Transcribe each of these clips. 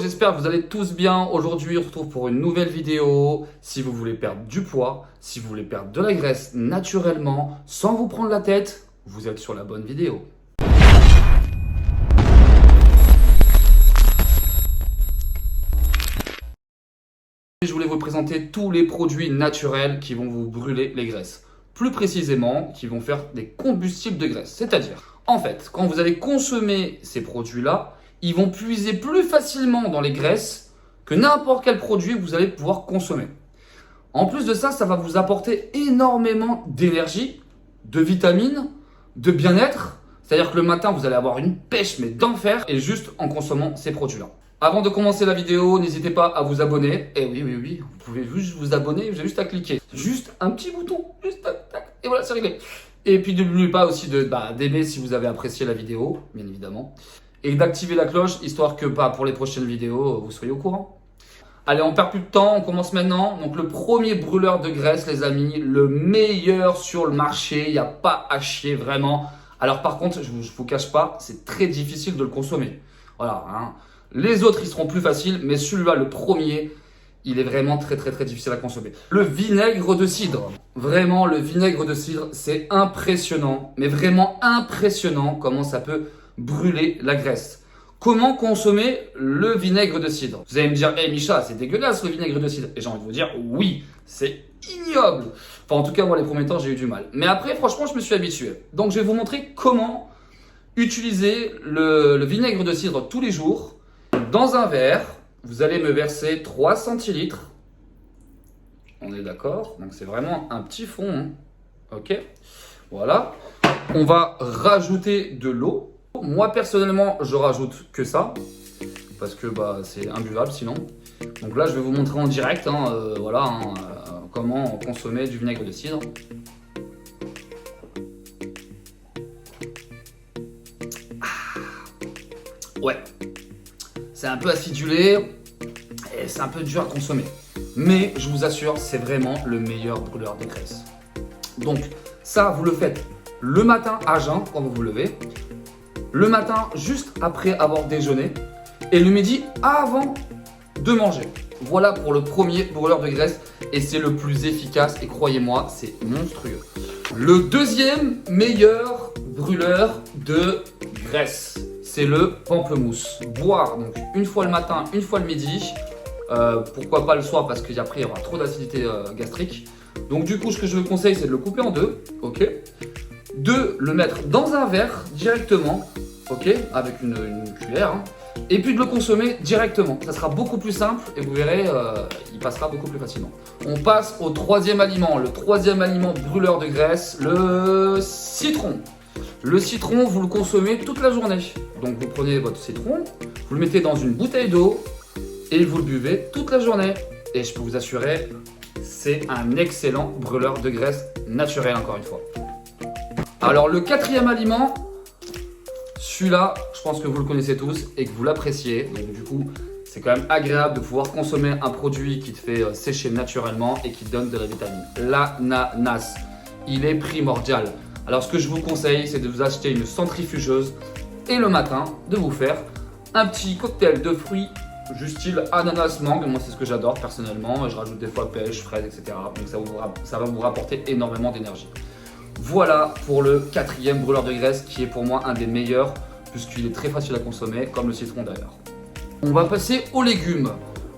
J'espère que vous allez tous bien. Aujourd'hui, on se retrouve pour une nouvelle vidéo. Si vous voulez perdre du poids, si vous voulez perdre de la graisse naturellement, sans vous prendre la tête, vous êtes sur la bonne vidéo. Je voulais vous présenter tous les produits naturels qui vont vous brûler les graisses. Plus précisément, qui vont faire des combustibles de graisse. C'est-à-dire, en fait, quand vous allez consommer ces produits-là, ils vont puiser plus facilement dans les graisses que n'importe quel produit que vous allez pouvoir consommer. En plus de ça, ça va vous apporter énormément d'énergie, de vitamines, de bien-être. C'est-à-dire que le matin, vous allez avoir une pêche, mais d'enfer, et juste en consommant ces produits-là. Avant de commencer la vidéo, n'hésitez pas à vous abonner. Et oui, vous pouvez juste vous abonner, vous avez juste à cliquer. Juste un petit bouton, juste tac, tac, et voilà, c'est réglé. Et puis n'oubliez pas aussi d'aimer si vous avez apprécié la vidéo, bien évidemment. Et d'activer la cloche, histoire que pour les prochaines vidéos, vous soyez au courant. Allez, on perd plus de temps, on commence maintenant. Donc le premier brûleur de graisse, les amis, le meilleur sur le marché, il n'y a pas à chier vraiment. Alors par contre, je vous cache pas, c'est très difficile de le consommer. Voilà, hein. Les autres, ils seront plus faciles, mais celui-là, le premier, il est vraiment très difficile à consommer. Le vinaigre de cidre. Vraiment, le vinaigre de cidre, c'est impressionnant, mais vraiment impressionnant comment ça peut brûler la graisse. Comment consommer le vinaigre de cidre? Vous allez me dire, hey Micha, c'est dégueulasse le vinaigre de cidre. Et j'ai envie de vous dire, oui, c'est ignoble. Enfin, en tout cas, moi, les premiers temps, j'ai eu du mal. Mais après, franchement, je me suis habitué. Donc, je vais vous montrer comment utiliser le vinaigre de cidre tous les jours. Dans un verre, vous allez me verser 3 centilitres. On est d'accord? Donc, c'est vraiment un petit fond. Hein. Ok? Voilà. On va rajouter de l'eau. Moi, personnellement, je rajoute que ça. Parce que c'est imbuvable sinon. Donc là, je vais vous montrer en direct comment consommer du vinaigre de cidre. Ouais. C'est un peu acidulé et c'est un peu dur à consommer. Mais je vous assure, c'est vraiment le meilleur brûleur de graisse. Donc ça, vous le faites le matin à jeun quand vous vous levez. Le matin, juste après avoir déjeuné. Et le midi, avant de manger. Voilà pour le premier brûleur de graisse. Et c'est le plus efficace. Et croyez-moi, c'est monstrueux. Le deuxième meilleur brûleur de graisse, c'est le pamplemousse. Boire donc une fois le matin, une fois le midi. Pourquoi pas le soir parce qu'après il y aura trop d'acidité gastrique. Donc du coup, ce que je vous conseille, c'est de le couper en deux. Ok. De le mettre dans un verre directement. Ok. Avec une cuillère. Hein, et puis de le consommer directement. Ça sera beaucoup plus simple et vous verrez, il passera beaucoup plus facilement. On passe au troisième aliment. Le troisième aliment brûleur de graisse, le citron. Le citron, vous le consommez toute la journée. Donc vous prenez votre citron, vous le mettez dans une bouteille d'eau et vous le buvez toute la journée. Et je peux vous assurer, c'est un excellent brûleur de graisse naturel encore une fois. Alors le quatrième aliment, celui-là, je pense que vous le connaissez tous et que vous l'appréciez. Donc du coup, c'est quand même agréable de pouvoir consommer un produit qui te fait sécher naturellement et qui te donne de la vitamine. L'ananas, il est primordial. Alors ce que je vous conseille, c'est de vous acheter une centrifugeuse et le matin, de vous faire un petit cocktail de fruits, juste style ananas mangue. Moi, c'est ce que j'adore personnellement. Je rajoute des fois pêche, fraises, etc. Donc ça va vous rapporter énormément d'énergie. Voilà pour le quatrième brûleur de graisse qui est pour moi un des meilleurs puisqu'il est très facile à consommer, comme le citron d'ailleurs. On va passer aux légumes.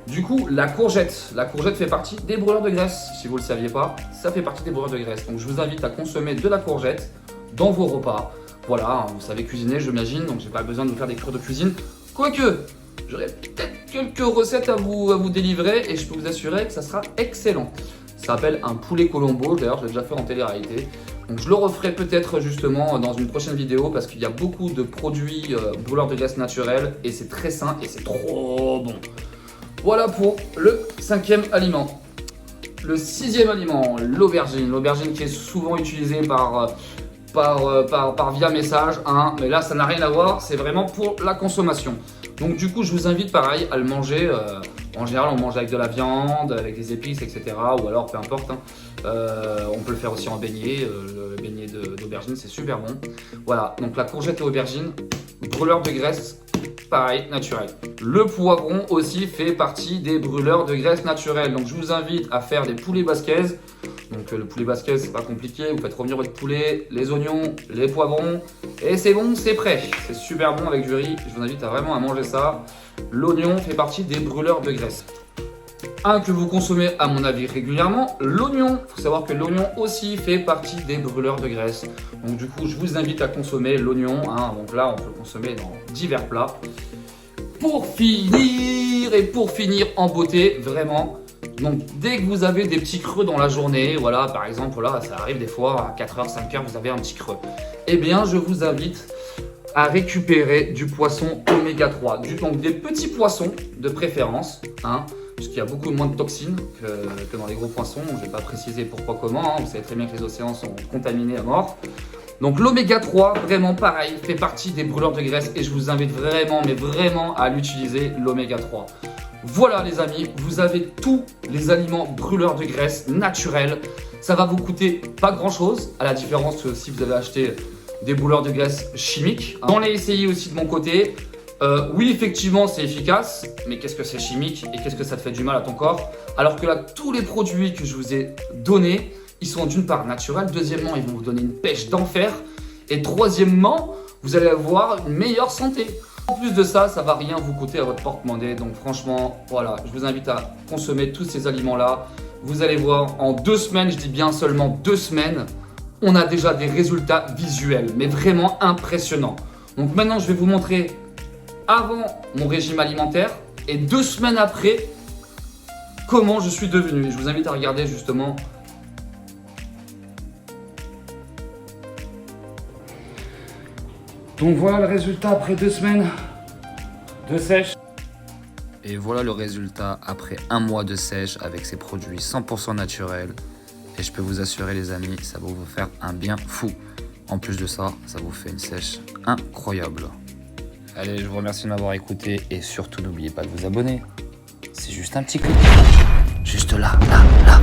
Du coup, la courgette. La courgette fait partie des brûleurs de graisse. Si vous ne le saviez pas, ça fait partie des brûleurs de graisse. Donc je vous invite à consommer de la courgette dans vos repas. Voilà, vous savez cuisiner, j'imagine, donc j'ai pas besoin de vous faire des cours de cuisine. Quoique, j'aurai peut-être quelques recettes à vous délivrer et je peux vous assurer que ça sera excellent. Ça s'appelle un poulet Colombo, d'ailleurs je l'ai déjà fait en télé-réalité. Donc je le referai peut-être justement dans une prochaine vidéo parce qu'il y a beaucoup de produits brûleurs de graisse naturels et c'est très sain et c'est trop bon. Voilà pour le cinquième aliment. Le sixième aliment, l'aubergine. L'aubergine qui est souvent utilisée par via message, hein, mais là ça n'a rien à voir, c'est vraiment pour la consommation. Donc du coup je vous invite pareil à le manger, en général on mange avec de la viande, avec des épices, etc. Ou alors peu importe, hein. On peut le faire aussi en beignet, le beignet d'aubergine c'est super bon. Voilà, donc la courgette et aubergine, brûleur de graisse pareil, naturel. Le poivron aussi fait partie des brûleurs de graisse naturelle. Donc je vous invite à faire des poulets basquez. Donc le poulet basquez, c'est pas compliqué. Vous faites revenir votre poulet, les oignons, les poivrons. Et c'est bon, c'est prêt. C'est super bon avec du riz. Je vous invite vraiment à manger ça. L'oignon fait partie des brûleurs de graisse. Un que vous consommez à mon avis régulièrement, l'oignon. Il faut savoir que l'oignon aussi fait partie des brûleurs de graisse. Donc du coup, je vous invite à consommer l'oignon. Donc là, on peut le consommer dans divers plats. Pour finir en beauté, vraiment. Donc dès que vous avez des petits creux dans la journée, voilà, par exemple, là, ça arrive des fois, à 4h, 5h, vous avez un petit creux. Eh bien, je vous invite à récupérer du poisson oméga 3. Donc des petits poissons de préférence, puisqu'il y a beaucoup moins de toxines que dans les gros poissons. Je ne vais pas préciser pourquoi, comment. Vous savez très bien que les océans sont contaminés à mort. Donc l'oméga 3, vraiment pareil, fait partie des brûleurs de graisse et je vous invite vraiment, mais vraiment à l'utiliser, l'oméga 3. Voilà les amis, vous avez tous les aliments brûleurs de graisse naturels. Ça va vous coûter pas grand chose, à la différence que si vous avez acheté des brûleurs de graisse chimiques. J'en ai essayé aussi de mon côté. Oui, effectivement, c'est efficace, mais qu'est-ce que c'est chimique et qu'est-ce que ça te fait du mal à ton corps? Alors que là, tous les produits que je vous ai donnés, ils sont d'une part naturels, deuxièmement, ils vont vous donner une pêche d'enfer, et troisièmement, vous allez avoir une meilleure santé. En plus de ça, ça ne va rien vous coûter à votre porte-monnaie. Donc franchement, voilà, je vous invite à consommer tous ces aliments-là. Vous allez voir, en 2 semaines, je dis bien seulement 2 semaines, on a déjà des résultats visuels, mais vraiment impressionnants. Donc maintenant, je vais vous montrer avant mon régime alimentaire et 2 semaines après, comment je suis devenu. Je vous invite à regarder justement. Donc voilà le résultat après 2 semaines de sèche. Et voilà le résultat après 1 mois de sèche avec ces produits 100% naturels. Et je peux vous assurer les amis, ça va vous faire un bien fou. En plus de ça, ça vous fait une sèche incroyable. Allez, je vous remercie de m'avoir écouté et surtout n'oubliez pas de vous abonner. C'est juste un petit clic. Juste là, là, là.